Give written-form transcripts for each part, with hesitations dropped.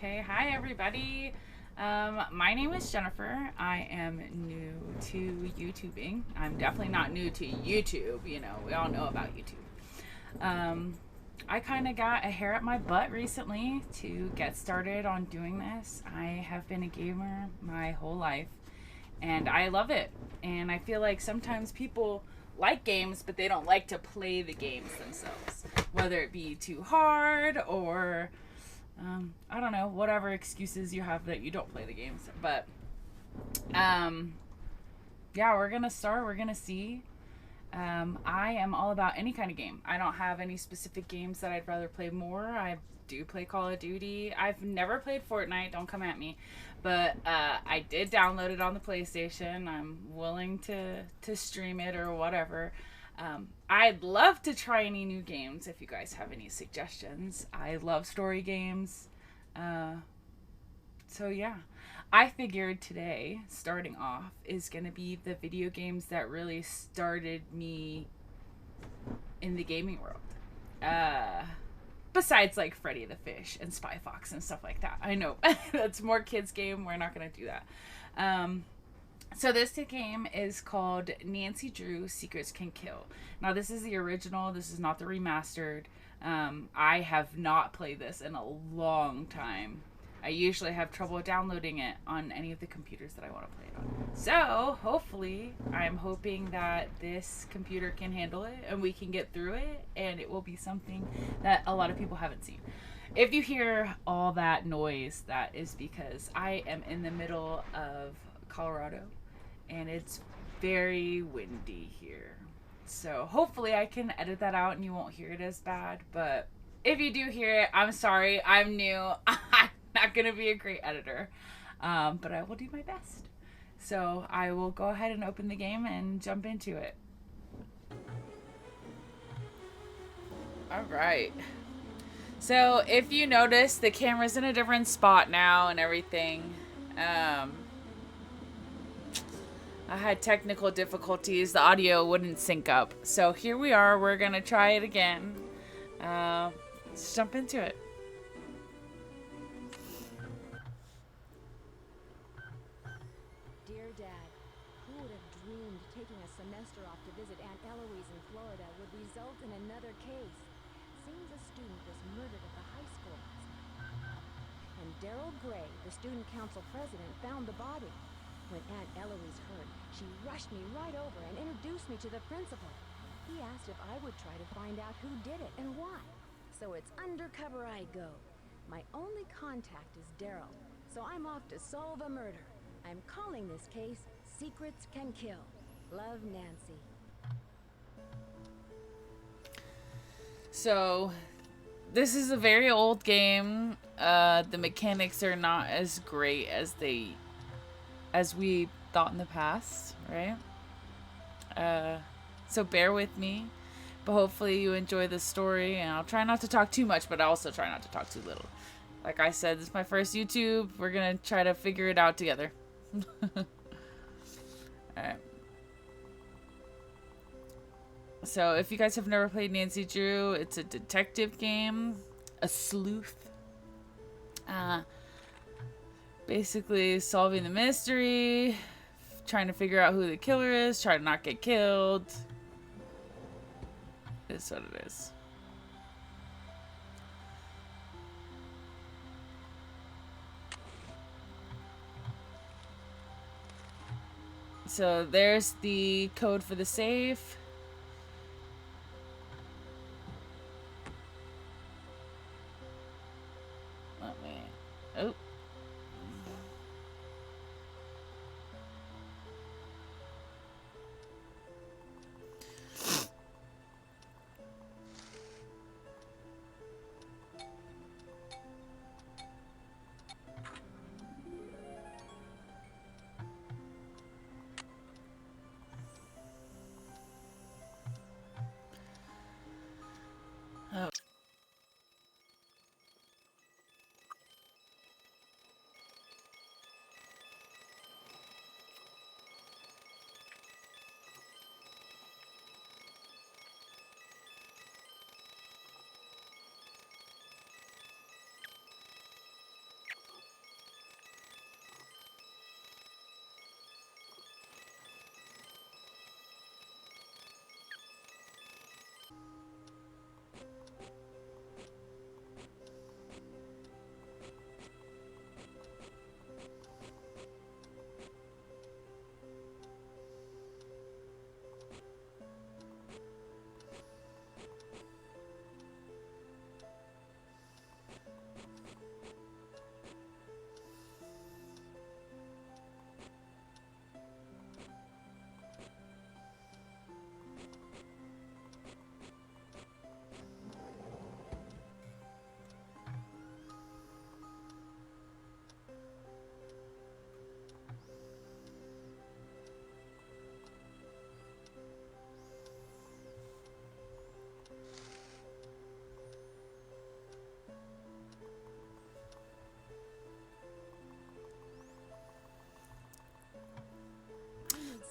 Okay, hi everybody. My name is Jennifer. I am new to YouTubing. I'm definitely not new to YouTube. You know, we all know about YouTube. I kind of got a hair up my butt recently to get started on doing this. I have been a gamer my whole life and I love it. And I feel like sometimes people like games, but they don't like to play the games themselves, whether it be too hard or I don't know, whatever excuses you have that you don't play the games. But yeah, we're gonna start. We're gonna see. I am all about any kind of game. I don't have any specific games that I'd rather play more. I do play Call of Duty. I've never played Fortnite. Don't come at me. But I did download it on the PlayStation. I'm willing to stream it or whatever. I'd love to try any new games if you guys have any suggestions. I love story games. So yeah, I figured today, starting off, is going to be the video games that really started me in the gaming world. Besides like Freddy the Fish and Spy Fox and stuff like that. I know that's more kids game. We're not going to do that. So this game is called Nancy Drew Secrets Can Kill. Now this is the original. This is not the remastered. I have not played this in a long time. I usually have trouble downloading it on any of the computers that I want to play it on. So hopefully, I'm hoping that this computer can handle it and we can get through it and it will be something that a lot of people haven't seen. If you hear all that noise, that is because I am in the middle of Colorado and it's very windy here. So hopefully I can edit that out and you won't hear it as bad. But if you do hear it, I'm sorry. I'm new. I'm not going to be a great editor. But I will do my best. So I will go ahead and open the game and jump into it. All right. So if you notice, the camera's in a different spot now and everything. I had technical difficulties. The audio wouldn't sync up. So here we are. We're going to try it again. Let's jump into it. Dear Dad, who would have dreamed taking a semester off to visit Aunt Eloise in Florida would result in another case? Seems a student was murdered at the high school last night. And Daryl Gray, the student council president, found the body. When Aunt Eloise heard, she rushed me right over and introduced me to the principal. He asked if I would try to find out who did it and why. So it's undercover I go. My only contact is Daryl, so I'm off to solve a murder. I'm calling this case Secrets Can Kill. Love, Nancy. So this is a very old game. The mechanics are not as great as we thought in the past, right? So bear with me, but hopefully you enjoy the story, and I'll try not to talk too much, but I also try not to talk too little. Like I said, this is my first YouTube. We're gonna try to figure it out together. Alright. So if you guys have never played Nancy Drew, it's a detective game, a sleuth. Basically solving the mystery, trying to figure out who the killer is, trying to not get killed. Is what it is. So there's the code for the safe. Let me... Oh.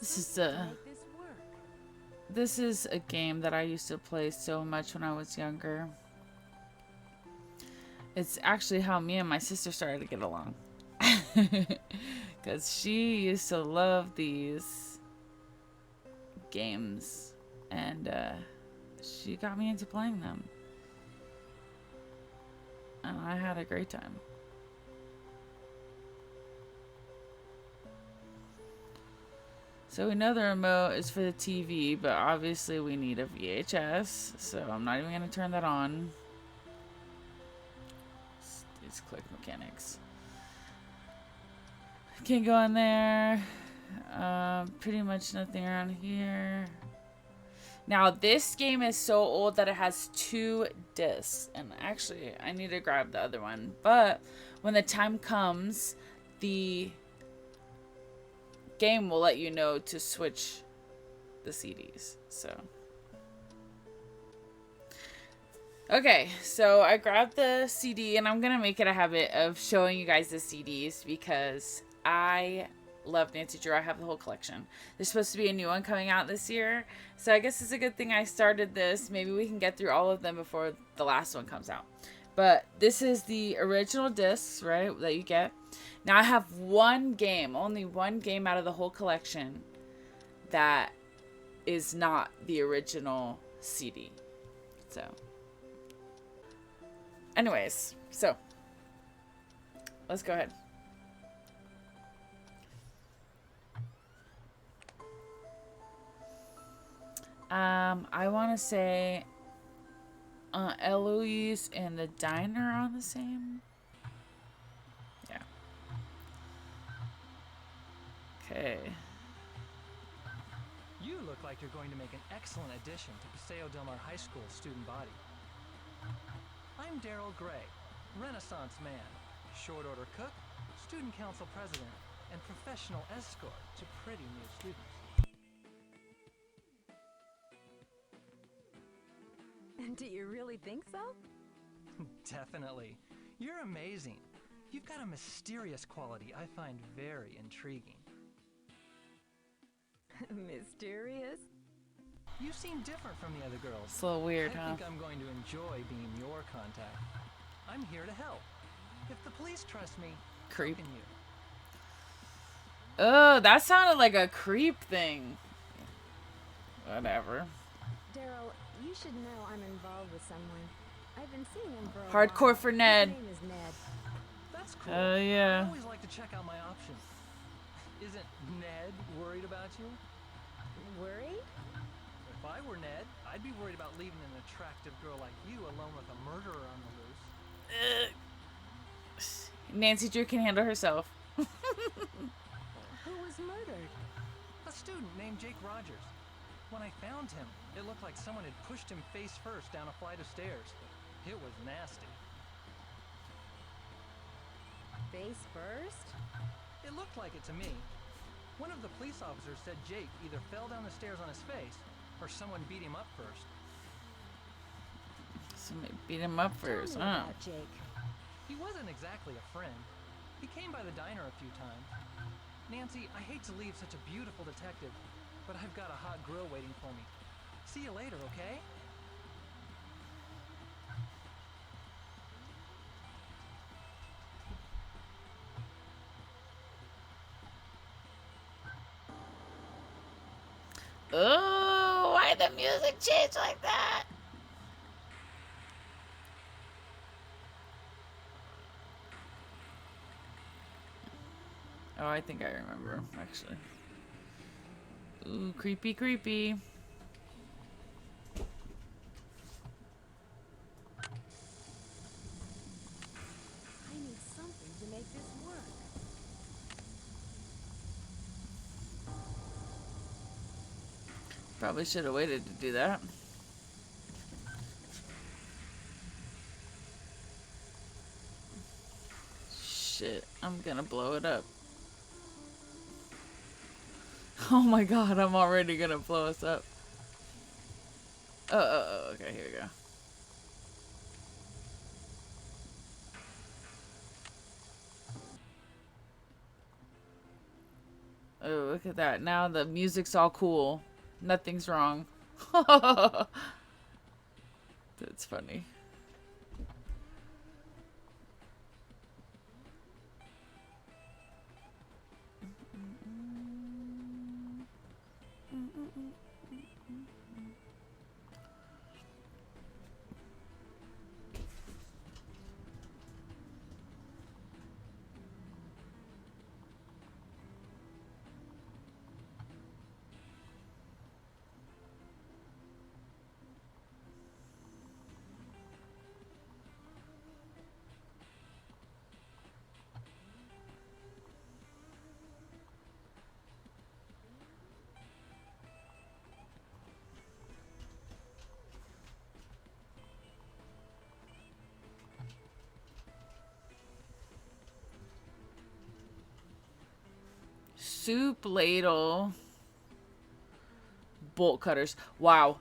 This is something to a make this work. this is a game that I used to play so much when I was younger. It's actually how me and my sister started to get along. Because she used to love these games. And she got me into playing them. And I had a great time. So we know the remote is for the TV, but obviously we need a VHS. So I'm not even going to turn that on. These click mechanics. Can't go in there. Pretty much nothing around here. Now this game is so old that it has 2 discs, and actually I need to grab the other one. But when the time comes, the game will let you know to switch the CDs. So okay, so I grabbed the CD, and I'm gonna make it a habit of showing you guys the CDs because I love Nancy Drew. I have the whole collection. There's supposed to be a new one coming out this year, so I guess it's a good thing I started this. Maybe we can get through all of them before the last one comes out. But this is the original discs, right, that you get. Now I have one game, only one game out of the whole collection that is not the original CD. So anyways, so let's go ahead. I want to say Eloise and the diner are on the same. Yeah. Okay. You look like you're going to make an excellent addition to Paseo Del Mar High School student body. I'm Daryl Gray, Renaissance man, short order cook, student council president, and professional escort to pretty new students. Do you really think so? Definitely. You're amazing. You've got a mysterious quality I find very intriguing. Mysterious? You seem different from the other girls. It's a little weird, huh? I think I'm going to enjoy being your contact. I'm here to help. If the police trust me, Creep. so can you. Oh, that sounded like a creep thing. Whatever. Daryl, you should know I'm involved with someone. I've been seeing him for a Hardcore while. for Ned. His name is Ned. That's cool. Yeah. I always like to check out my options. Isn't Ned worried about you? Worried? If I were Ned, I'd be worried about leaving an attractive girl like you alone with a murderer on the loose. Nancy Drew can handle herself. Who was murdered? A student named Jake Rogers. When I found him, it looked like someone had pushed him face first down a flight of stairs. It was nasty. Face first? It looked like it to me. One of the police officers said Jake either fell down the stairs on his face or someone beat him up first. Somebody beat him up first, Tell me huh? about Jake. He wasn't exactly a friend. He came by the diner a few times. Nancy, I hate to leave such a beautiful detective, but I've got a hot grill waiting for me. See you later, okay? Oh, why the music change like that? Oh, I think I remember, actually. Ooh, creepy, creepy. I need something to make this work. Probably should have waited to do that. Shit, I'm gonna blow it up. Oh my god, I'm already gonna blow us up. Oh, okay, here we go. Oh, look at that. Now the music's all cool. Nothing's wrong. That's funny. Soup ladle. Bolt cutters. Wow.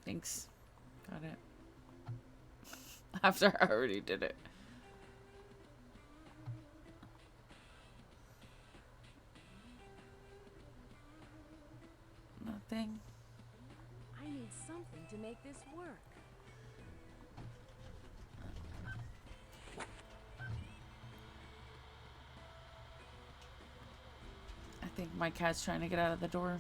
Thanks. Got it. After I already did it. Nothing. I need something to make this work. I think my cat's trying to get out of the door.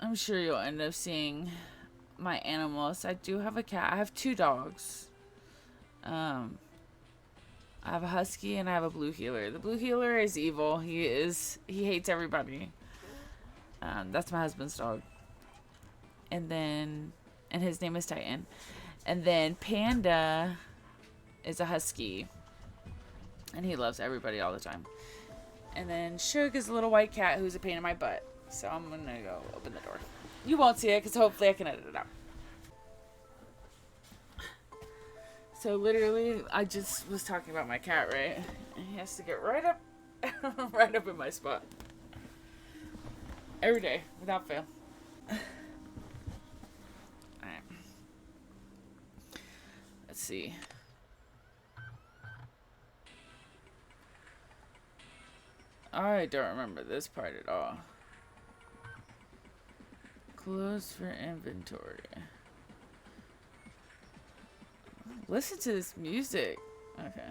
I'm sure you'll end up seeing my animals. I do have a cat. I have 2 dogs. I have a husky and I have a blue heeler. The blue heeler is evil. He hates everybody. That's my husband's dog. And his name is Titan. And then Panda is a husky. And he loves everybody all the time. And then Shug is a little white cat who's a pain in my butt. So I'm going to go open the door. You won't see it because hopefully I can edit it out. So literally, I just was talking about my cat, right? And he has to get right up, right up in my spot. Every day, without fail. Alright. Let's see. I don't remember this part at all. Close for inventory. Listen to this music. Okay.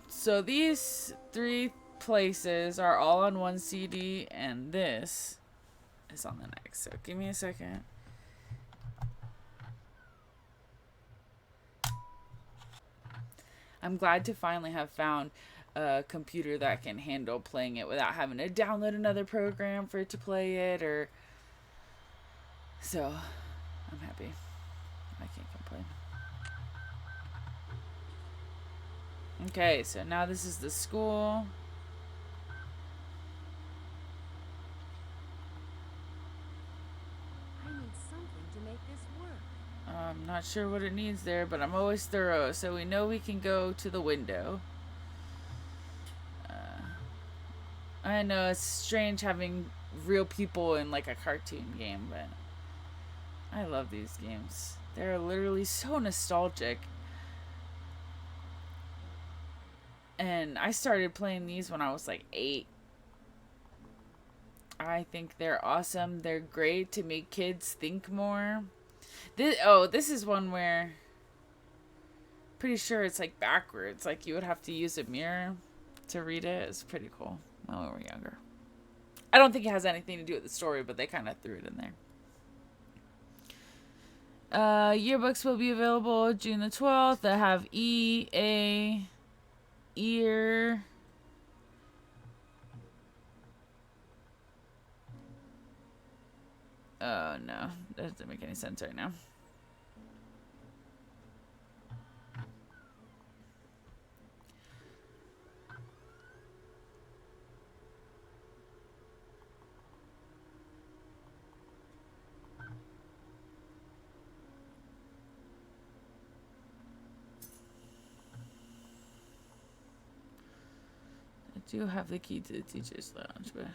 So these 3 places are all on one CD, and this is on the next. So give me a second. I'm glad to finally have found a computer that can handle playing it without having to download another program for it to play it, or so I'm happy. I can't complain. Okay, so now this is the school. I need something to make this work. I'm not sure what it needs there, but I'm always thorough, so we know we can go to the window. I know it's strange having real people in like a cartoon game, but I love these games. They're literally so nostalgic. And I started playing these when I was like 8. I think they're awesome. They're great to make kids think more. This is one where pretty sure it's like backwards. Like you would have to use a mirror to read it. It's pretty cool when we were younger. I don't think it has anything to do with the story, but they kind of threw it in there. Yearbooks will be available June the 12th. They have ear. Oh no, that doesn't make any sense right now. I do have the key to the teacher's lounge, but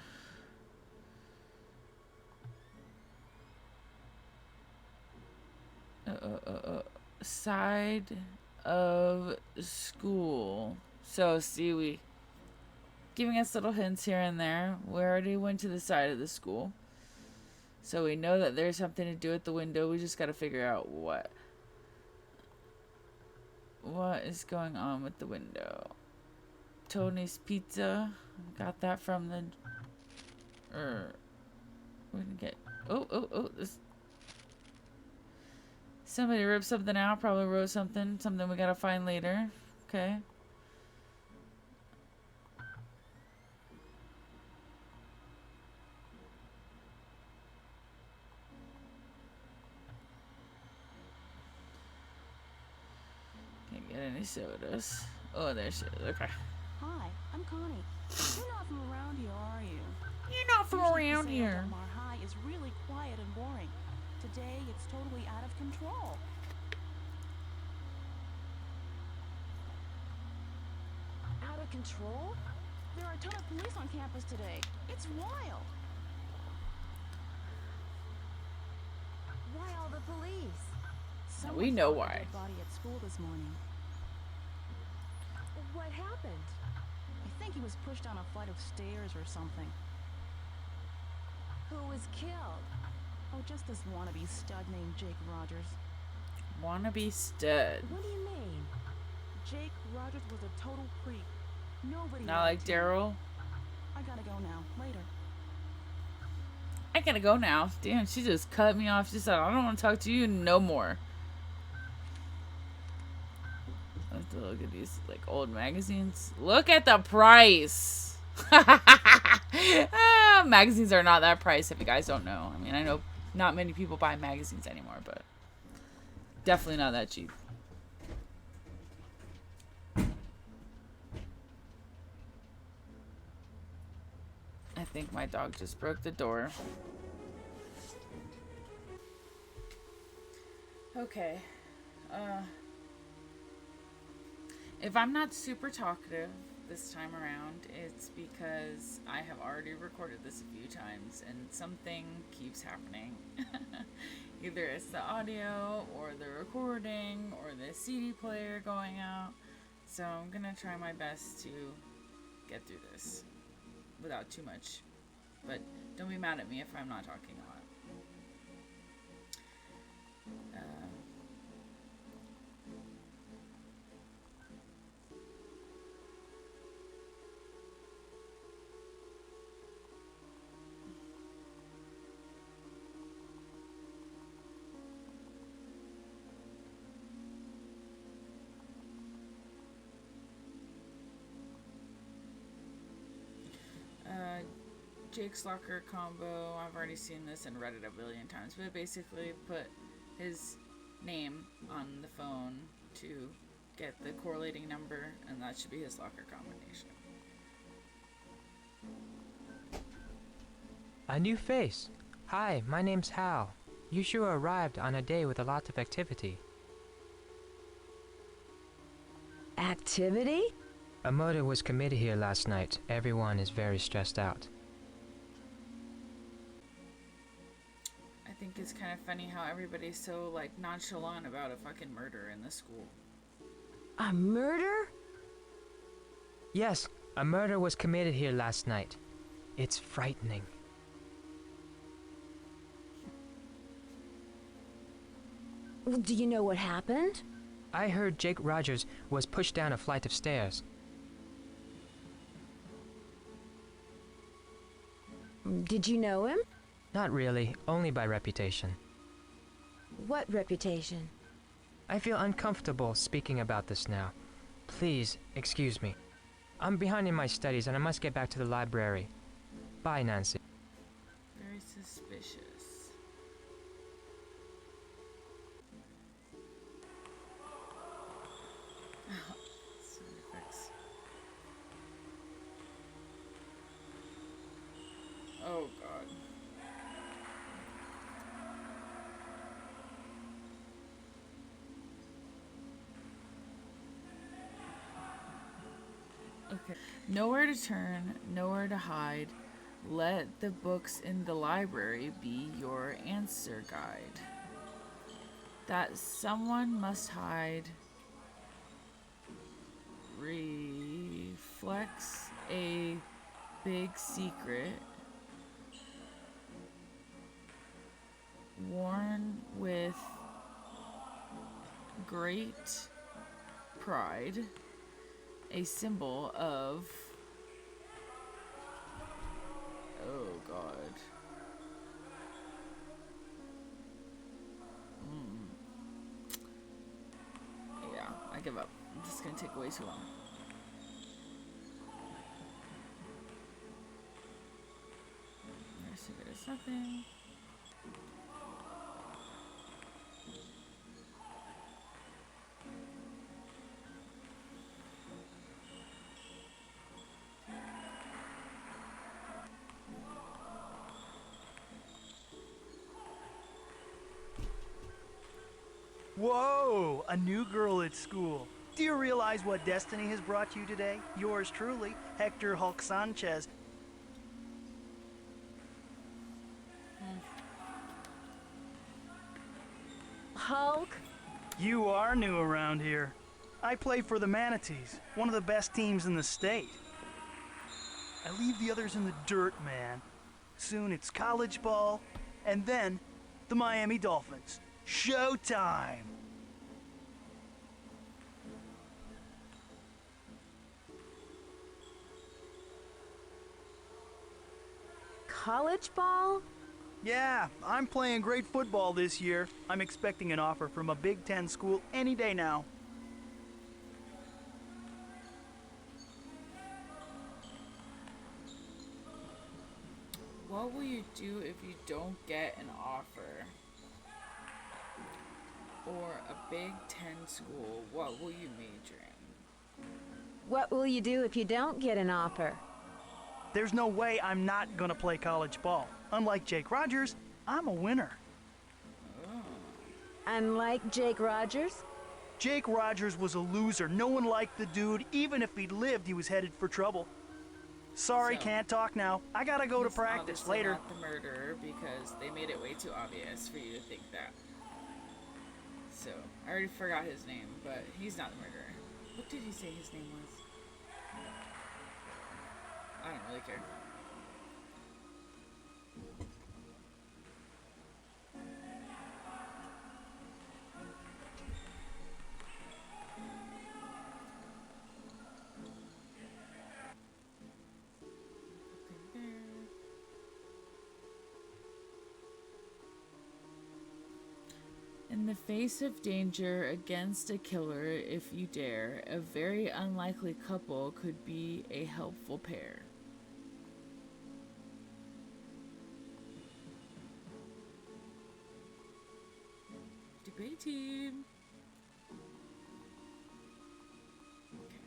Side of school. So see, we giving us little hints here and there. We already went to the side of the school, so we know that there's something to do at the window. We just got to figure out what is going on with the window. Tony's Pizza. Got that from the we can get this. Somebody ripped something out, probably wrote something we gotta find later. Okay. Can't get any sodas. Oh, there she is. Okay. Hi, I'm Connie. You're not from around here, are you? You're not from Usually around Paseo here. Del Mar High is really quiet and boring. Today, it's totally out of control. Out of control? There are a ton of police on campus today. It's wild. Why all the police? We Someone know found a why. dead body at school this morning. What happened? I think he was pushed down a flight of stairs or something. Who was killed? Oh, just this wannabe stud named Jake Rogers. Wannabe stud. What do you mean? Jake Rogers was a total creep. Nobody Not like liked him. Daryl. I gotta go now. Later. I gotta go now. Damn, she just cut me off. She said, I don't want to talk to you no more. I have to look at these like old magazines. Look at the price. Magazines are not that price if you guys don't know. I mean, I know not many people buy magazines anymore, but definitely not that cheap. I think my dog just broke the door. Okay. If I'm not super talkative this time around, it's because I have already recorded this a few times and something keeps happening. Either it's the audio or the recording or the CD player going out. So I'm gonna try my best to get through this without too much. But don't be mad at me if I'm not talking a lot. Jake's Locker combo. I've already seen this and read it a billion times, but basically put his name on the phone to get the correlating number, and that should be his locker combination. A new face. Hi, my name's Hal. You sure arrived on a day with a lot of activity. Activity? A murder was committed here last night. Everyone is very stressed out. I think it's kind of funny how everybody's so like nonchalant about a fucking murder in the school. A murder? Yes, a murder was committed here last night. It's frightening. Do you know what happened? I heard Jake Rogers was pushed down a flight of stairs. Did you know him? Not really, only by reputation. What reputation? I feel uncomfortable speaking about this now. Please, excuse me. I'm behind in my studies and I must get back to the library. Bye, Nancy. Very suspicious. Sound effects. Oh god. Okay. Nowhere to turn, nowhere to hide. Let the books in the library be your answer guide. that someone must hide reflects a big secret worn with great pride, a symbol of, oh god, yeah, I give up. This is gonna take way too long. There's nothing. Whoa! A new girl at school. Do you realize what destiny has brought you today? Yours truly, Hector Hulk Sanchez. Hulk? You are new around here. I play for the Manatees, one of the best teams in the state. I leave the others in the dirt, man. Soon it's college ball, and then the Miami Dolphins. Showtime! College ball? Yeah, I'm playing great football this year. I'm expecting an offer from a Big Ten school any day now. What will you do if you don't get an offer? Or a Big Ten school, what will you major in? What will you do if you don't get an offer? There's no way I'm not gonna play college ball. Unlike Jake Rogers, I'm a winner. Unlike Jake Rogers? Jake Rogers was a loser. No one liked the dude. Even if he'd lived, he was headed for trouble. Sorry, So, can't talk now. I gotta go to He's practice obviously later. not the murderer because they made it way too obvious for you to think that. So, I already forgot his name, but he's not the murderer. What did he say his name was? I don't really care. In the face of danger against a killer, if you dare, a very unlikely couple could be a helpful pair. Debate team. Okay.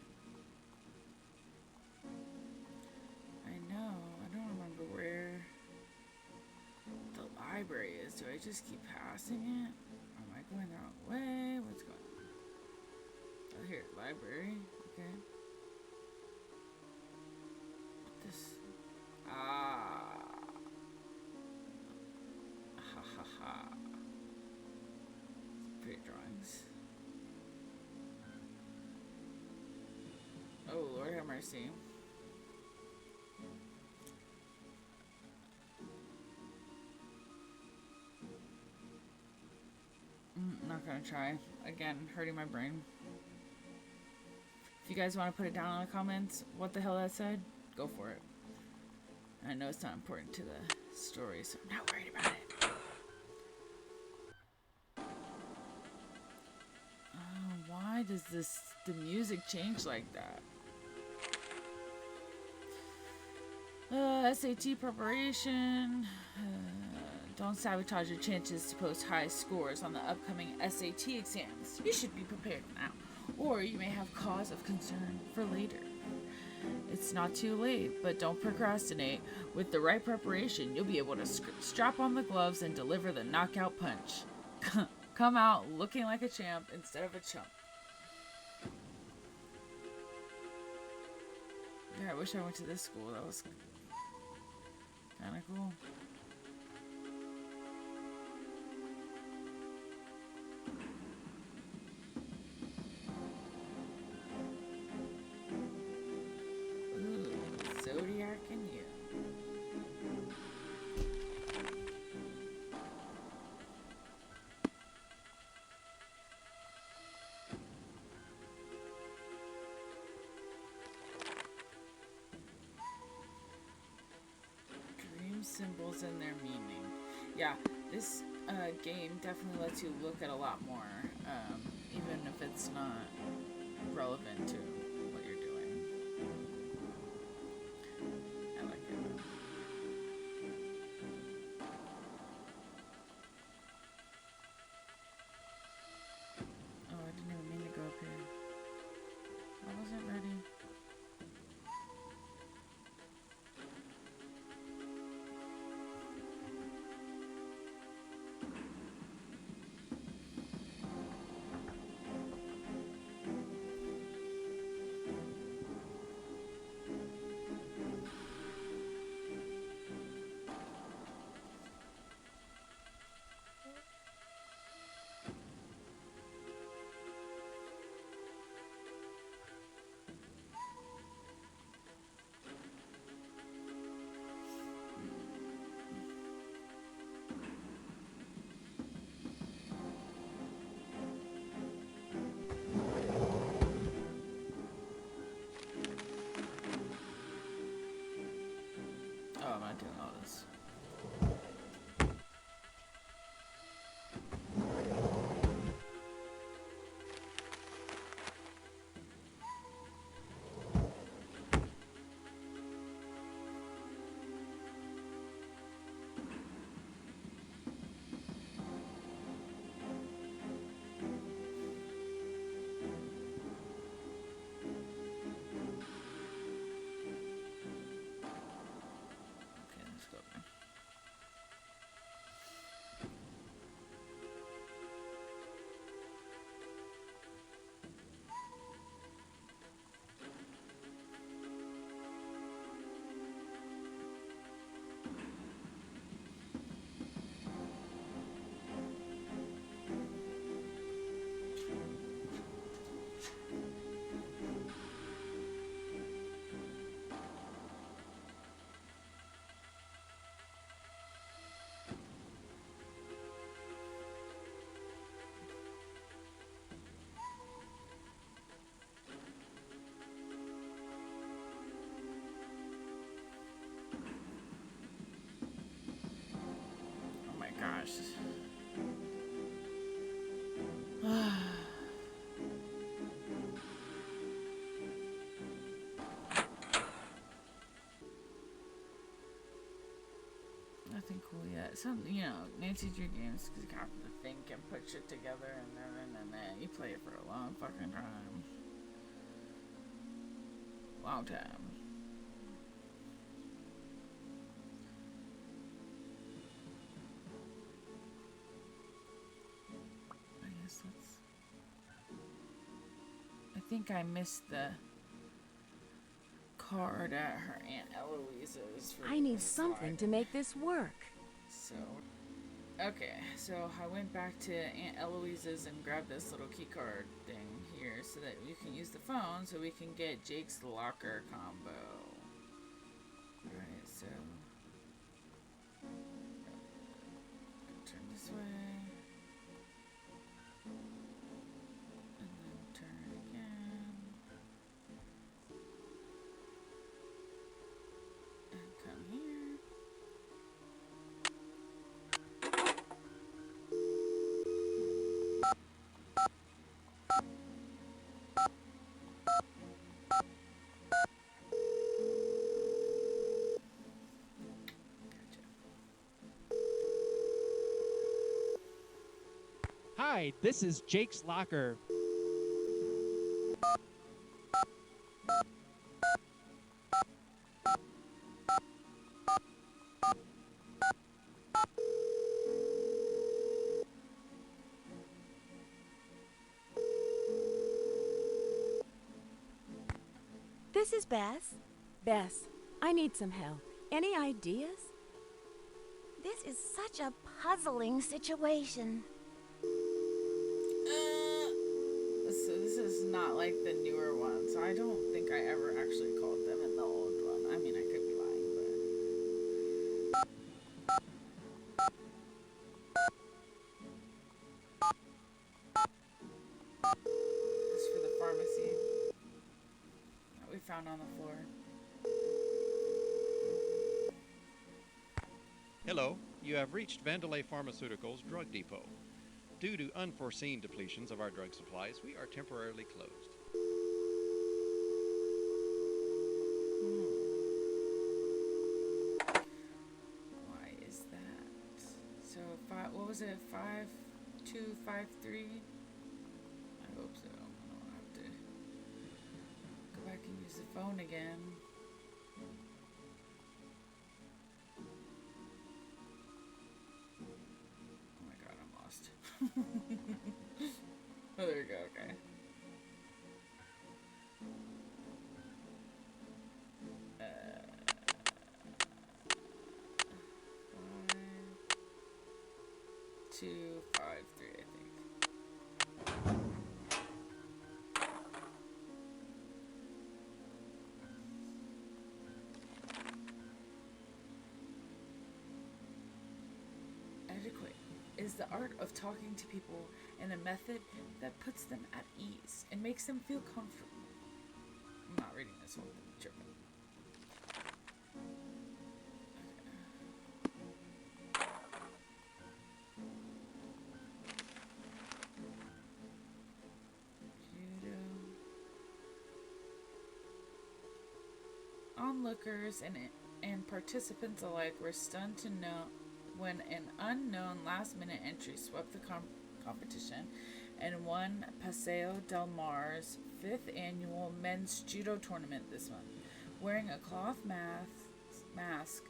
I know. I don't remember where the library is. Do I just keep passing it? Am I going the wrong way? What's going on? Oh, here, library. Okay. This. Ah. Ha ha ha. Pretty drawings. Oh, Lord have mercy. Not gonna try. Again, hurting my brain. If you guys want to put it down in the comments, what the hell that said, go for it. I know it's not important to the story, so I'm not worried about it. Why does the music change like that? SAT preparation. Don't sabotage your chances to post high scores on the upcoming SAT exams. You should be prepared now, or you may have cause of concern for later. It's not too late, but don't procrastinate. With the right preparation, you'll be able to strap on the gloves and deliver the knockout punch. Come out looking like a champ instead of a chump. Yeah, I wish I went to this school. That was kind of cool. symbols and their meaning. Yeah, this game definitely lets you look at a lot more, even if it's not relevant to what you're doing. I like it though. Oh, I didn't even mean to go up here. I wasn't ready. Oh, I'm not doing all this. Okay, let's go there. Oh my gosh. Nothing cool yet. Some, Nancy Drew games, because you have to think and put shit together, and then you play it for a long fucking time. Long time. I guess let's. I think I missed the card at her Aunt Eloise's. I need something to make this work. So, okay, so I went back to Aunt Eloise's and grabbed this little key card thing here so that you can use the phone so we can get Jake's locker combo. Alright, so turn this way. And then turn again. And come here. Hi, this is Jake's Locker. This is Bess. Bess, I need some help. Any ideas? This is such a puzzling situation. So this is not like the newer one, so I don't think I ever actually called them in the old one. I mean, I could be lying, but this is for the pharmacy that we found on the floor. Hello, you have reached Vandalay Pharmaceuticals Drug Depot. Due to unforeseen depletions of our drug supplies, we are temporarily closed. Why is that? So, what was it? 5253? I hope so. I don't have to go back and use the phone again. Oh my god, I'm lost. Oh, there we go, okay. Five, 2, 5, 3, I think. Adequate is the art of talking to people in a method that puts them at ease and makes them feel comfortable. I'm not reading this one, I'm tripping. Judo. Onlookers and participants alike were stunned to know when an unknown last-minute entry swept the competition and won Paseo del Mar's 5th annual men's judo tournament this month. Wearing a cloth mask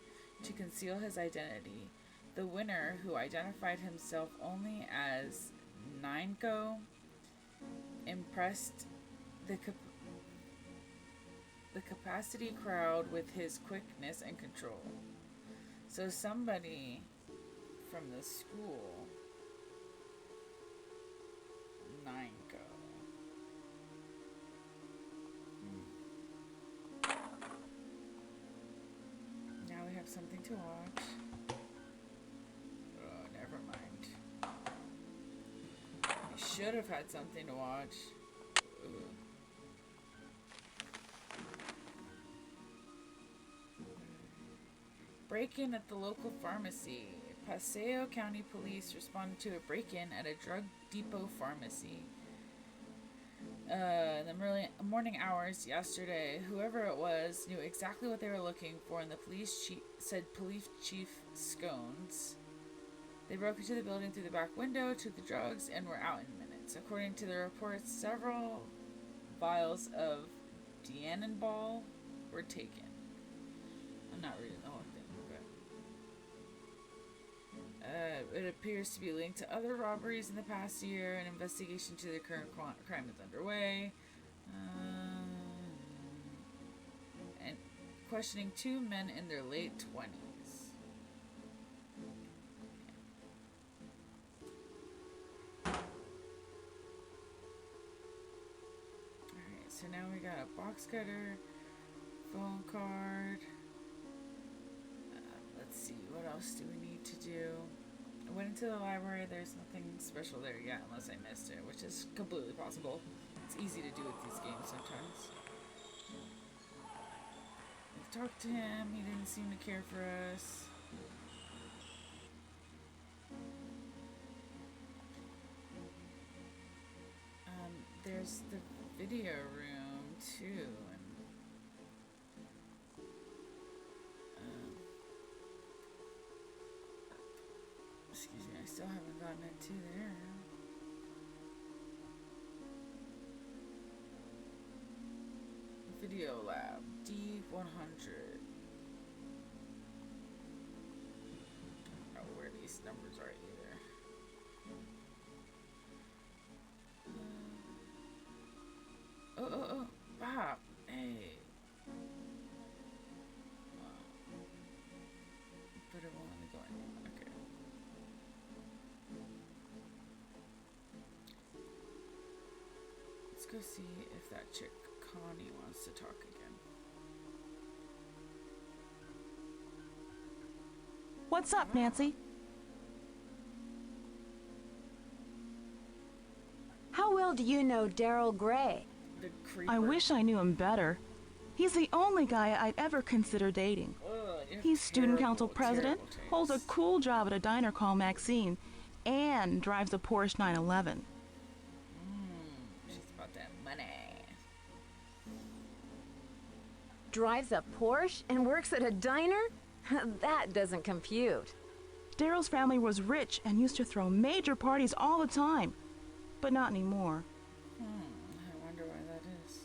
to conceal his identity, the winner, who identified himself only as Nineko, impressed the capacity crowd with his quickness and control. So somebody from the school, Nineko. Now we have something to watch. Oh, never mind. We should have had something to watch. Ooh. Break-in at the local pharmacy. Paseo County Police responded to a break-in at a drug depot pharmacy. In the morning hours yesterday, whoever it was knew exactly what they were looking for, and the police chief said Police Chief Scones. They broke into the building through the back window, took the drugs, and were out in minutes. According to the reports, several vials of Dianabol were taken. I'm not reading the whole thing, but it appears to be linked to other robberies in the past year. An investigation to the current crime is underway. And questioning 2 men in their late 20s. Alright, so now we got a box cutter, phone card. Let's see, what else do we need to do? I went into the library. There's nothing special there yet, unless I missed it, which is completely possible. It's easy to do with these games sometimes. I talked to him. He didn't seem to care for us. There's the video room too, and excuse me, I still haven't gotten into there. Video lab D100. I don't know where these numbers are either. Oh, Bob, hey. But it won't let me go in. Okay. Let's go see if that chick Connie wants to talk again. What's up, Nancy? How well do you know Daryl Gray? The creeper. I wish I knew him better. He's the only guy I'd ever consider dating. Ugh, He's student council Terrible, president, terrible holds a taste. cool job at a diner called Maxine, and drives a Porsche 911. She's about that money. Drives a Porsche and works at a diner? That doesn't compute. Daryl's family was rich and used to throw major parties all the time, but not anymore. I wonder why that is.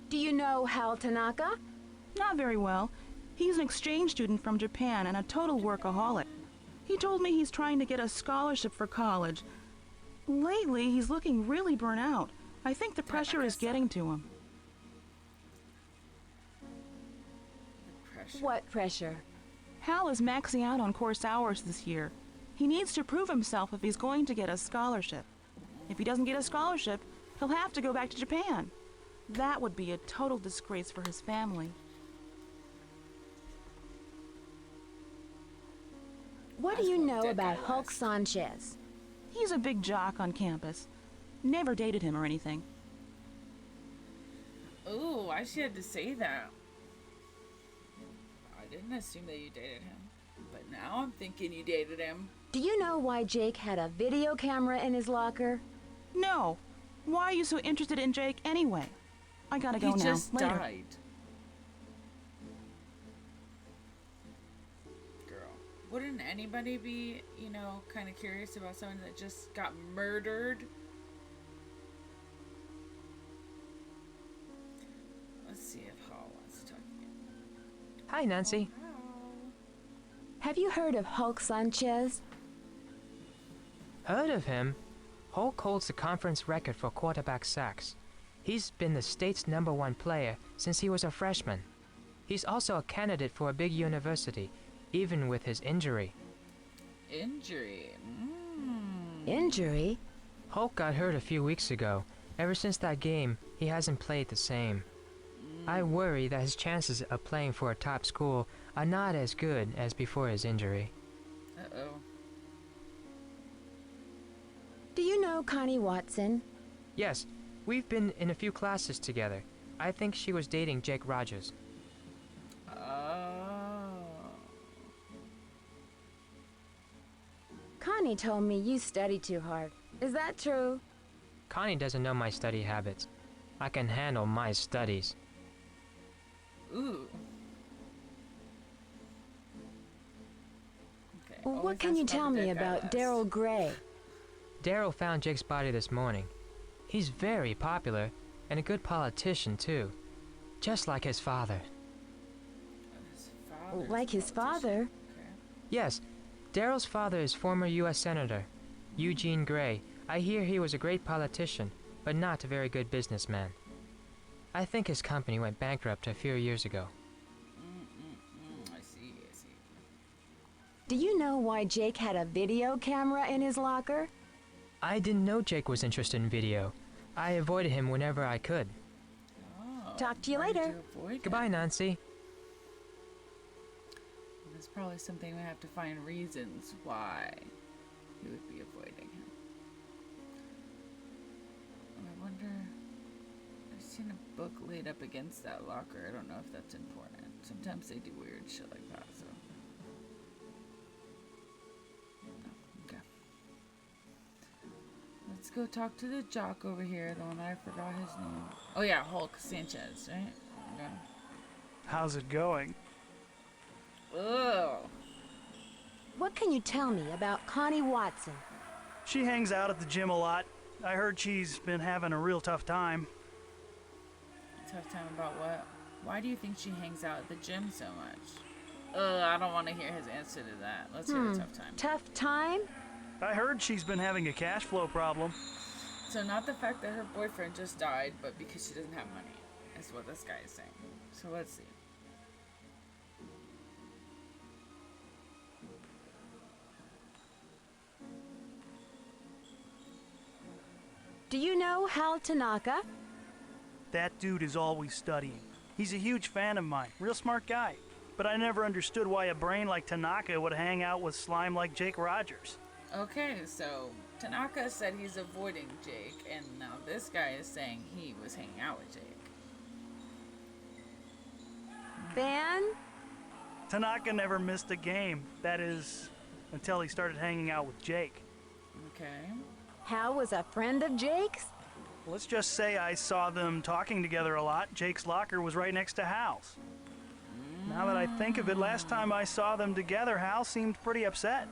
Do you know Hal Tanaka? Not very well. He's an exchange student from Japan and a total workaholic. He told me he's trying to get a scholarship for college. Lately, he's looking really burnt out. I think the pressure is getting to him. Pressure. What pressure? Hal is maxing out on course hours this year. He needs to prove himself if he's going to get a scholarship. If he doesn't get a scholarship, he'll have to go back to Japan. That would be a total disgrace for his family. What do you know about Hulk Sanchez? He's a big jock on campus. Never dated him or anything. Ooh, why she had to say that? I didn't assume that you dated him, but now I'm thinking you dated him. Do you know why Jake had a video camera in his locker? No. Why are you so interested in Jake anyway? I gotta go now. He just Later. died. Girl, wouldn't anybody be, you know, kind of curious about someone that just got murdered? Let's see if Hall wants to talk again. Hi, Nancy. Have you heard of Hulk Sanchez? Heard of him? Hulk holds the conference record for quarterback sacks. He's been the state's #1 player since he was a freshman. He's also a candidate for a big university, even with his injury. Injury. Injury? Hulk got hurt a few weeks ago. Ever since that game, he hasn't played the same. I worry that his chances of playing for a top school are not as good as before his injury. Uh-oh. Do you know Connie Watson? Yes, we've been in a few classes together. I think she was dating Jake Rogers. Oh. Connie told me you study too hard. Is that true? Connie doesn't know my study habits. I can handle my studies. Ooh. Okay. Well, always what can you ask tell the me dead guy about last. Daryl Gray? Daryl found Jake's body this morning. He's very popular, and a good politician, too. Just like his father. His father's Like his politician. father? Okay. Yes, Daryl's father is former U.S. Senator Eugene Gray. I hear he was a great politician, but not a very good businessman. I think his company went bankrupt a few years ago. I see. Do you know why Jake had a video camera in his locker? I didn't know Jake was interested in video. I avoided him whenever I could. Oh, Talk to you why did later. you avoid him? Goodbye, Nancy. There's probably something we have to find reasons why he would be avoiding him. I wonder. I've seen a book laid up against that locker. I don't know if that's important. Sometimes they do weird shit like that, so. Oh, okay. Let's go talk to the jock over here, the one I forgot his name. Oh yeah, Hulk Sanchez, right? Okay. How's it going? Ugh. What can you tell me about Connie Watson? She hangs out at the gym a lot. I heard she's been having a real tough time. Tough time about what? Why do you think she hangs out at the gym so much? I don't want to hear his answer to that. Let's hear the tough time. Tough time? I heard she's been having a cash flow problem. So not the fact that her boyfriend just died, but because she doesn't have money. Is what this guy is saying. So let's see. Do you know Hal Tanaka? That dude is always studying. He's a huge fan of mine, real smart guy. But I never understood why a brain like Tanaka would hang out with slime like Jake Rogers. Okay, so Tanaka said he's avoiding Jake, and now this guy is saying he was hanging out with Jake. fan? Tanaka never missed a game. That is, until he started hanging out with Jake. Okay. Hal was a friend of Jake's? Let's just say I saw them talking together a lot. Jake's locker was right next to Hal's. Now that I think of it, last time I saw them together, Hal seemed pretty upset.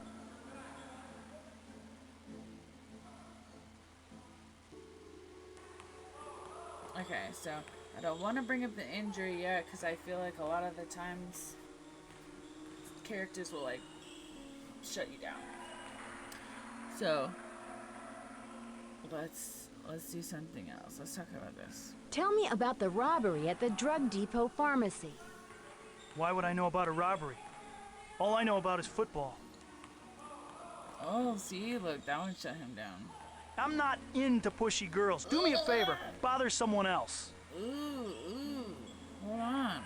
Okay, so I don't want to bring up the injury yet because I feel like a lot of the times characters will like shut you down. So let's do something else. Let's talk about this. Tell me about the robbery at the drug depot pharmacy. Why would I know about a robbery? All I know about is football. Oh, see, look, that one shut him down. I'm not into pushy girls. Do me a favor. Bother someone else. Ooh, hold on.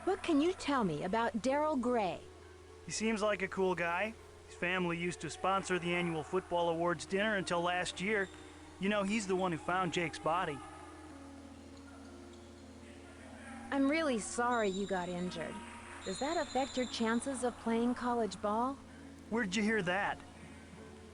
What can you tell me about Daryl Gray? He seems like a cool guy. His family used to sponsor the annual football awards dinner until last year. You know, he's the one who found Jake's body. I'm really sorry you got injured. Does that affect your chances of playing college ball? Where'd you hear that?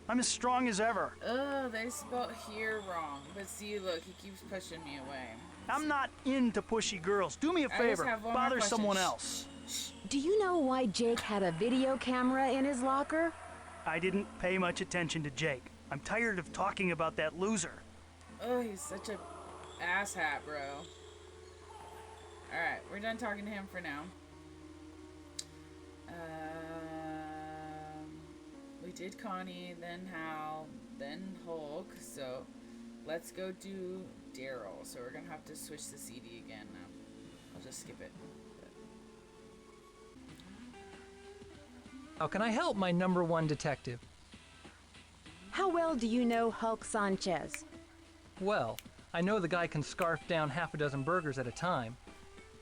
I'm as strong as ever. Oh, they spelled here wrong. But see, look, he keeps pushing me away. I'm not into pushy girls. Do me a I just favor. have one more Bother question. someone else. Do you know why Jake had a video camera in his locker? I didn't pay much attention to Jake. I'm tired of talking about that loser. Oh, he's such a asshat, bro. Alright, we're done talking to him for now. We did Connie, then Hal, then Hulk, so let's go do Daryl. So we're gonna have to switch the CD again now. I'll just skip it. How can I help, my #1 detective? How well do you know Hulk Sanchez? Well, I know the guy can scarf down half a dozen burgers at a time.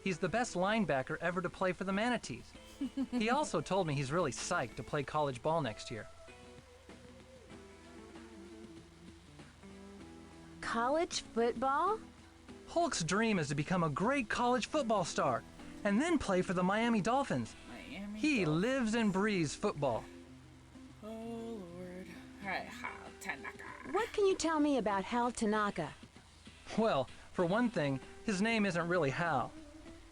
He's the best linebacker ever to play for the Manatees. He also told me he's really psyched to play college ball next year. College football? Hulk's dream is to become a great college football star and then play for the Miami Dolphins. He lives and breathes football. Oh, Lord. Alright, Hal Tanaka. What can you tell me about Hal Tanaka? Well, for one thing, his name isn't really Hal.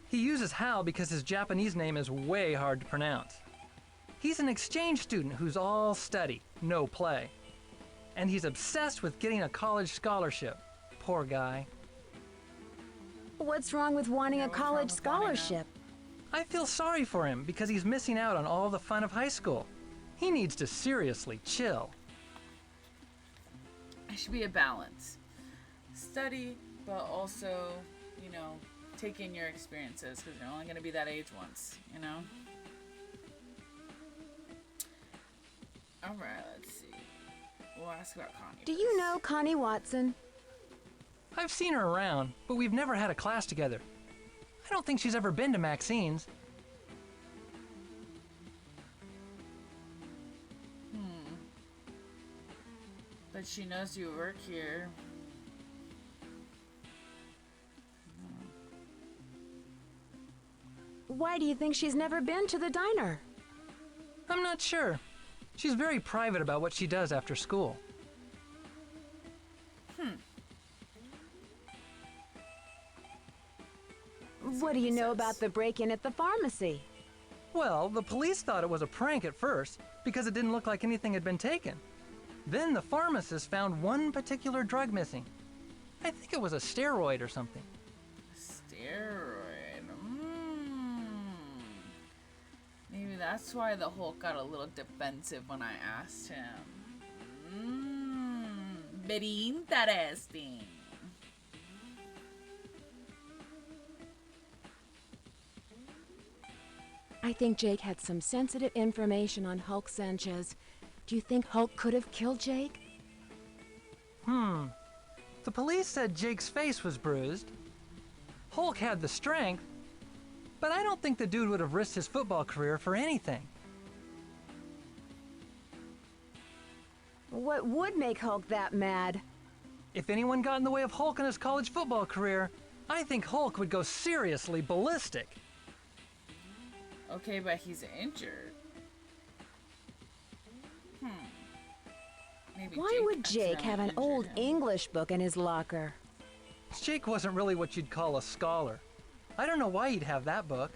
He uses Hal because his Japanese name is way hard to pronounce. He's an exchange student who's all study, no play. And he's obsessed with getting a college scholarship. Poor guy. What's wrong with wanting a what's wrong college with wanting that? scholarship? I feel sorry for him because he's missing out on all the fun of high school. He needs to seriously chill. It should be a balance. Study, but also, you know, take in your experiences because you're only going to be that age once, you know? Alright, let's see. We'll ask about Connie. Do you know Connie Watson? I've seen her around, but we've never had a class together. I don't think she's ever been to Maxine's. But she knows you work here. Why do you think she's never been to the diner? I'm not sure. She's very private about what she does after school. What do you know about the break-in at the pharmacy? Well, the police thought it was a prank at first because it didn't look like anything had been taken. Then the pharmacist found one particular drug missing. I think it was a steroid or something. Steroid. Maybe that's why the Hulk got a little defensive when I asked him. Very interesting. I think Jake had some sensitive information on Hulk Sanchez. Do you think Hulk could have killed Jake? The police said Jake's face was bruised. Hulk had the strength, but I don't think the dude would have risked his football career for anything. What would make Hulk that mad? If anyone got in the way of Hulk in his college football career, I think Hulk would go seriously ballistic. Okay, but he's injured. Maybe Why would accidentally Jake have an injured old him. English book in his locker? Jake wasn't really what you'd call a scholar. I don't know why he'd have that book.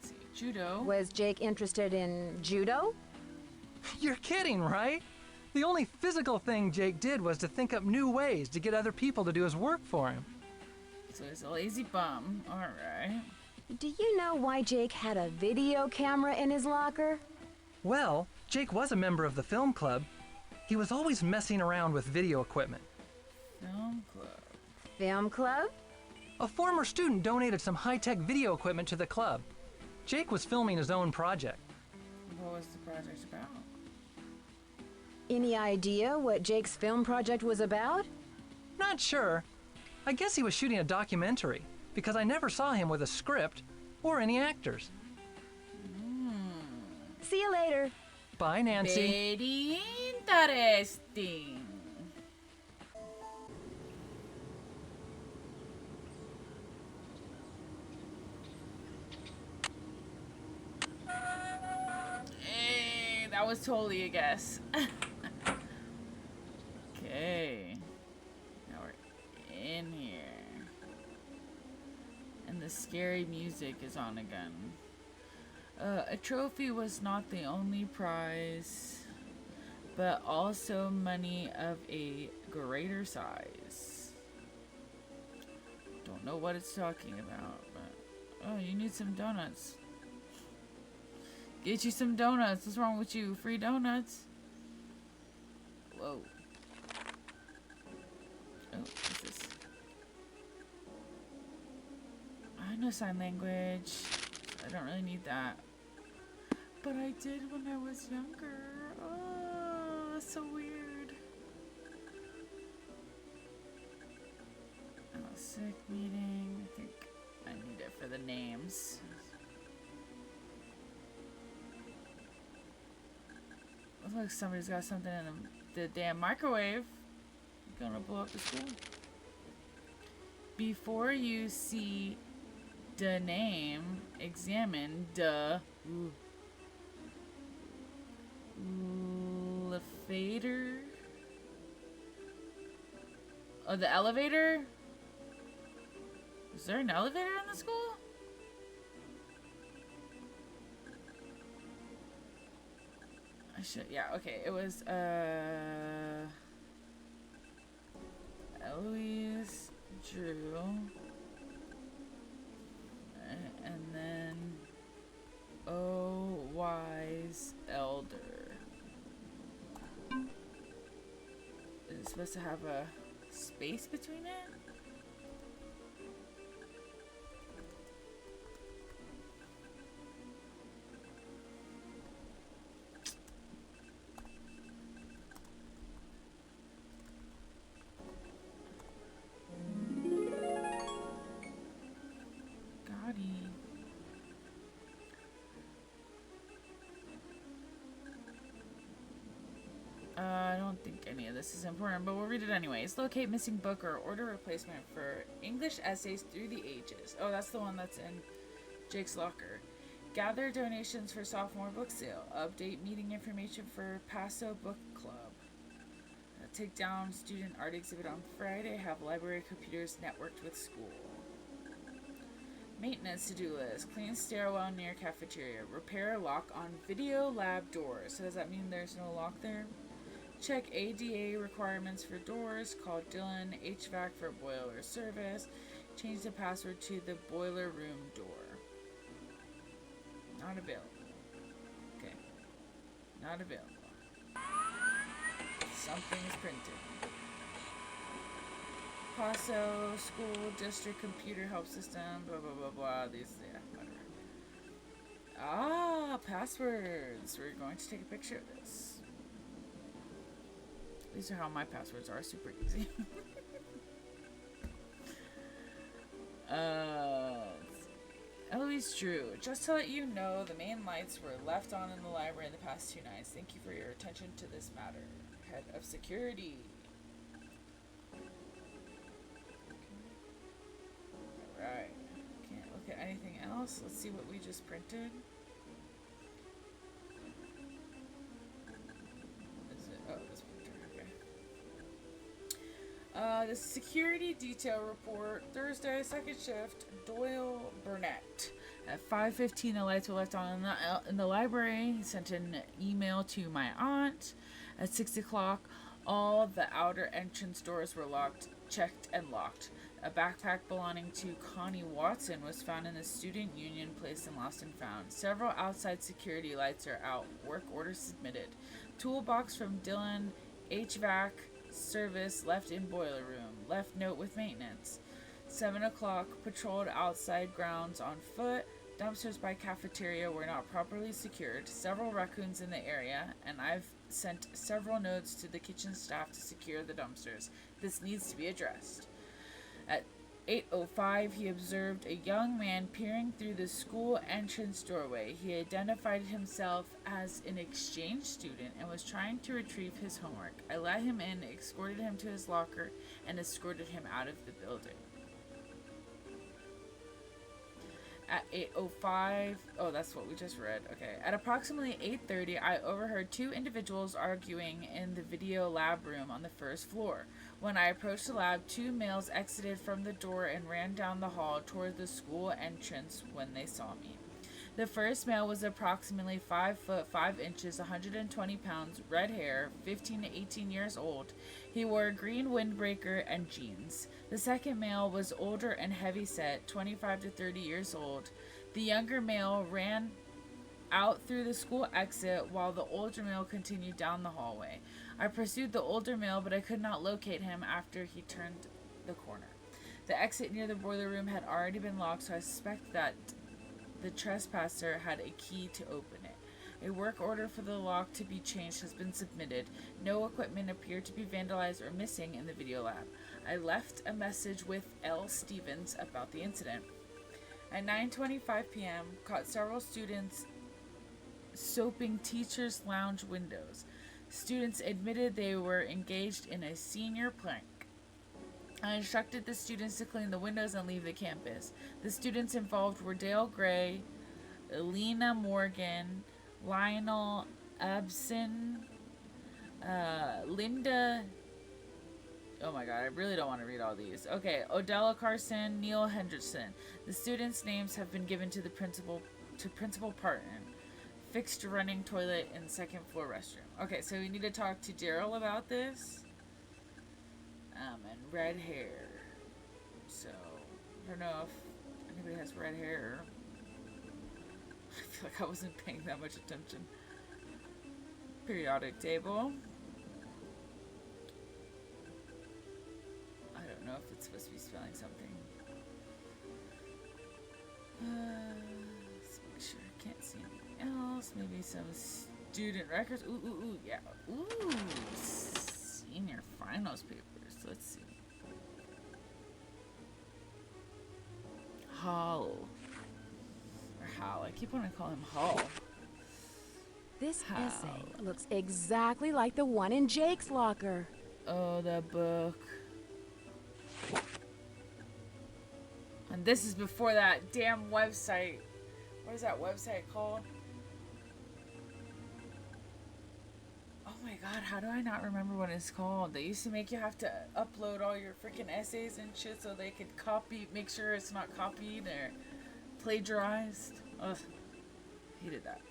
Let's see, judo. Was Jake interested in judo? You're kidding, right? The only physical thing Jake did was to think up new ways to get other people to do his work for him. So he's a lazy bum. All right. Do you know why Jake had a video camera in his locker? Well, Jake was a member of the film club. He was always messing around with video equipment. Film club. Film club? A former student donated some high-tech video equipment to the club. Jake was filming his own project. What was the project about? Any idea what Jake's film project was about? Not sure. I guess he was shooting a documentary, because I never saw him with a script or any actors. See you later. Bye, Nancy. Very interesting. Hey, that was totally a guess. Okay. Now we're in here. And the scary music is on again. A trophy was not the only prize, but also money of a greater size. Don't know what it's talking about, but... Oh, you need some donuts. Get you some donuts. What's wrong with you? Free donuts? Whoa. Oh, what's this? I know sign language. I don't really need that. But I did when I was younger. Oh, that's so weird. Oh, sick meeting. I think I need it for the names. Looks like somebody's got something in the damn microwave. Gonna blow up the school. Before you see the name, examine the elevator. Oh, the elevator? Is there an elevator in the school? I should, yeah, okay. It was, Eloise, Drew, and then Oh Wise Elder. Is it supposed to have a space between it? I don't think any of this is important, but we'll read it anyways. Locate missing book or order replacement for English essays through the ages. Oh, that's the one that's in Jake's locker. Gather donations for sophomore book sale. Update meeting information for Paso Book Club. Take down student art exhibit on Friday. Have library computers networked with school. Maintenance to-do list. Clean stairwell near cafeteria. Repair lock on video lab doors. So does that mean there's no lock there? Check ADA requirements for doors. Call Dylan HVAC for boiler service. Change the password to the boiler room door. Not available. Okay. Not available. Something's printed. Paso School District Computer Help System. Blah blah blah blah. These, yeah, whatever. Ah, passwords. We're going to take a picture of this. These are how my passwords are, super easy. Eloise Drew, just to let you know, the main lights were left on in the library in the past 2 nights. Thank you for your attention to this matter. Head of security. Alright. Can't look at anything else. Let's see what we just printed. What is it? Oh, this printer. Okay. The security detail report. Thursday, second shift. Doyle Burnett. At 5:15, the lights were left on in the library. He sent an email to my aunt. At 6 o'clock, all the outer entrance doors were locked, checked, and locked. A backpack belonging to Connie Watson was found in the student union place and lost and found. Several outside security lights are out. Work order submitted. Toolbox from Dylan HVAC service left in boiler room. Left note with maintenance. 7 o'clock, patrolled outside grounds on foot. Dumpsters by cafeteria were not properly secured. Several raccoons in the area, and I've sent several notes to the kitchen staff to secure the dumpsters. This needs to be addressed. At 8:05, he observed a young man peering through the school entrance doorway. He identified himself as an exchange student and was trying to retrieve his homework. I let him in, escorted him to his locker, and escorted him out of the building. At 8:05, oh, that's what we just read. Okay. At approximately 8:30, I overheard two individuals arguing in the video lab room on the first floor. When I approached the lab, two males exited from the door and ran down the hall toward the school entrance when they saw me. The first male was approximately 5 foot 5 inches, 120 pounds, red hair, 15 to 18 years old. He wore a green windbreaker and jeans. The second male was older and heavyset, 25 to 30 years old. The younger male ran out through the school exit while the older male continued down the hallway. I pursued the older male, but I could not locate him after he turned the corner. The exit near the boiler room had already been locked, so I suspect that the trespasser had a key to open it. A work order for the lock to be changed has been submitted. No equipment appeared to be vandalized or missing in the video lab. I left a message with L. Stevens about the incident. At 9:25 p.m., caught several students soaping teachers' lounge windows. Students admitted they were engaged in a senior prank. I instructed the students to clean the windows and leave the campus. The students involved were Dale Gray, Lena Morgan, Lionel Abson, Linda. Oh my god, I really don't want to read all these. Okay, Odella Carson, Neil Hendrickson. The students' names have been given to the principal Parton. Fixed running toilet in second floor restroom. Okay, so we need to talk to Daryl about this. And red hair. So, I don't know if anybody has red hair. I feel like I wasn't paying that much attention. Periodic table. I don't know if it's supposed to be spelling something. Let's make sure I can't see anything else. Maybe some student records. Ooh, yeah. Ooh, senior finals papers. Let's see. Hall. Or Hal. I keep wanting to call him Hall. This How? essay looks exactly like the one in Jake's locker. Oh, that book. And this is before that damn website. What is that website called? Oh my god, how do I not remember what it's called? They used to make you have to upload all your freaking essays and shit so they could make sure it's not copied or plagiarized. Ugh, hated that.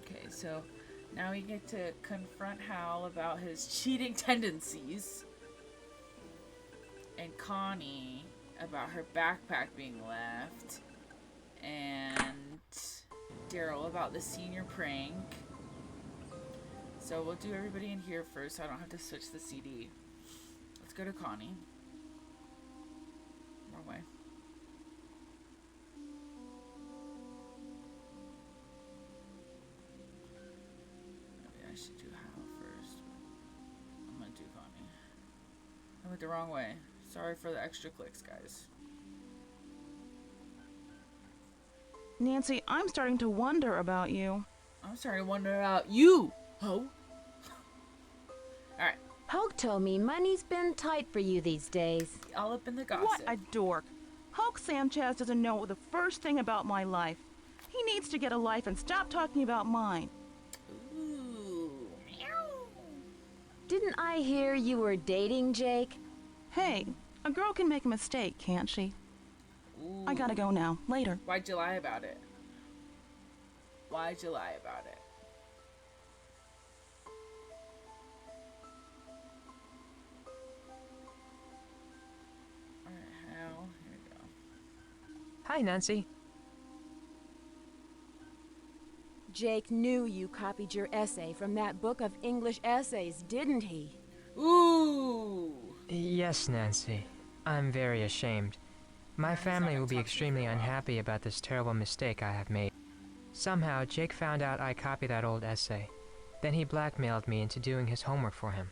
Okay, so now we get to confront Hal about his cheating tendencies. And Connie about her backpack being left. And Daryl about the senior prank. So we'll do everybody in here first so I don't have to switch the CD. Let's go to Connie. Wrong way. Maybe I should do Hal first. I'm gonna do Connie. I went the wrong way. Sorry for the extra clicks, guys. Nancy, I'm starting to wonder about you. I'm starting to wonder about you, ho. Alright, Hulk told me money's been tight for you these days. all up in the gossip. What a dork. Hulk Sanchez doesn't know the first thing about my life. He needs to get a life and stop talking about mine. Ooh. Meow. Didn't I hear you were dating Jake? Hey, a girl can make a mistake, can't she? Ooh. I gotta go now. Later. Why'd you lie about it? Why'd you lie about it? Alright, Hal. Here we go. Hi, Nancy. Jake knew you copied your essay from that book of English essays, didn't he? Ooh! Yes, Nancy. I'm very ashamed. My family will be extremely unhappy about this terrible mistake I have made. Somehow, Jake found out I copied that old essay. Then he blackmailed me into doing his homework for him.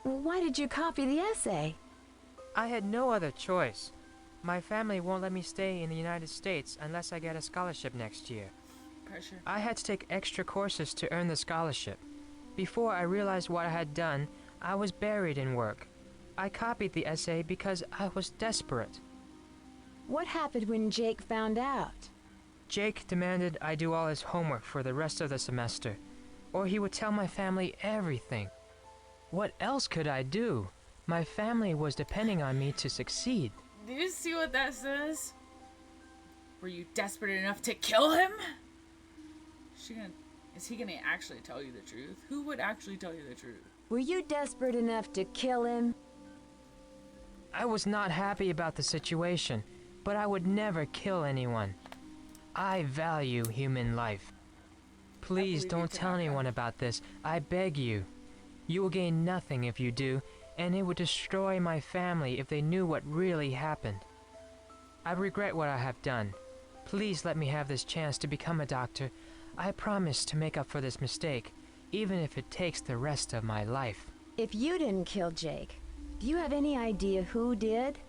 Why did you copy the essay? I had no other choice. My family won't let me stay in the United States unless I get a scholarship next year. Pressure. I had to take extra courses to earn the scholarship. Before I realized what I had done, I was buried in work. I copied the essay because I was desperate. What happened when Jake found out? Jake demanded I do all his homework for the rest of the semester, or he would tell my family everything. What else could I do? My family was depending on me to succeed. Do you see what that says? Were you desperate enough to kill him? Is he gonna actually tell you the truth? Who would actually tell you the truth? Were you desperate enough to kill him? I was not happy about the situation, but I would never kill anyone. I value human life. Please believe you, don't tell Tanaka. anyone about this. I beg you. You will gain nothing if you do, and it would destroy my family if they knew what really happened. I regret what I have done. Please let me have this chance to become a doctor. I promise to make up for this mistake, even if it takes the rest of my life. If you didn't kill Jake, do you have any idea who did?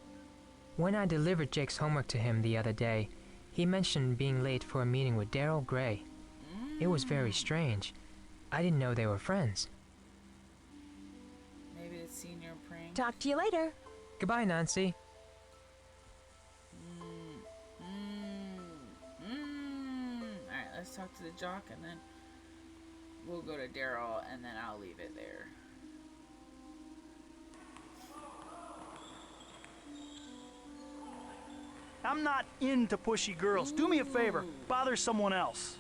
When I delivered Jake's homework to him the other day, he mentioned being late for a meeting with Daryl Gray. It was very strange. I didn't know they were friends. Maybe the senior prank. Talk to you later. Goodbye, Nancy. Alright, let's talk to the jock and then we'll go to Daryl and then I'll leave it there. I'm not into pushy girls. Do me a favor. Bother someone else.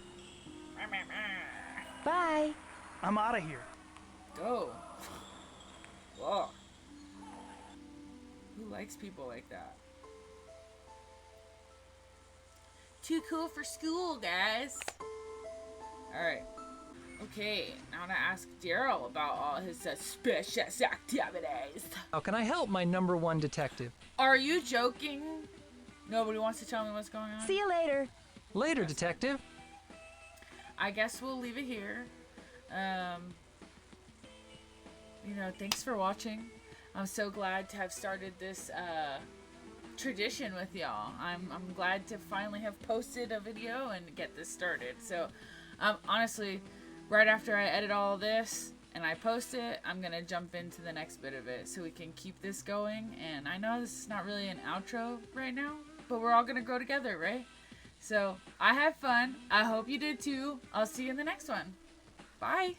Bye. I'm out of here. Go. Whoa. Who likes people like that? Too cool for school, guys. Alright. Okay, now I'm gonna ask Daryl about all his suspicious activities. How can I help, my #1 detective? Are you joking? Nobody wants to tell me what's going on? See you later. Later, detective. I guess we'll leave it here. Thanks for watching. I'm so glad to have started this tradition with y'all. I'm glad to finally have posted a video and get this started. So, honestly, right after I edit all this and I post it, I'm gonna jump into the next bit of it so we can keep this going. And I know this is not really an outro right now, but we're all gonna grow together, right? So, I had fun. I hope you did too. I'll see you in the next one. Bye.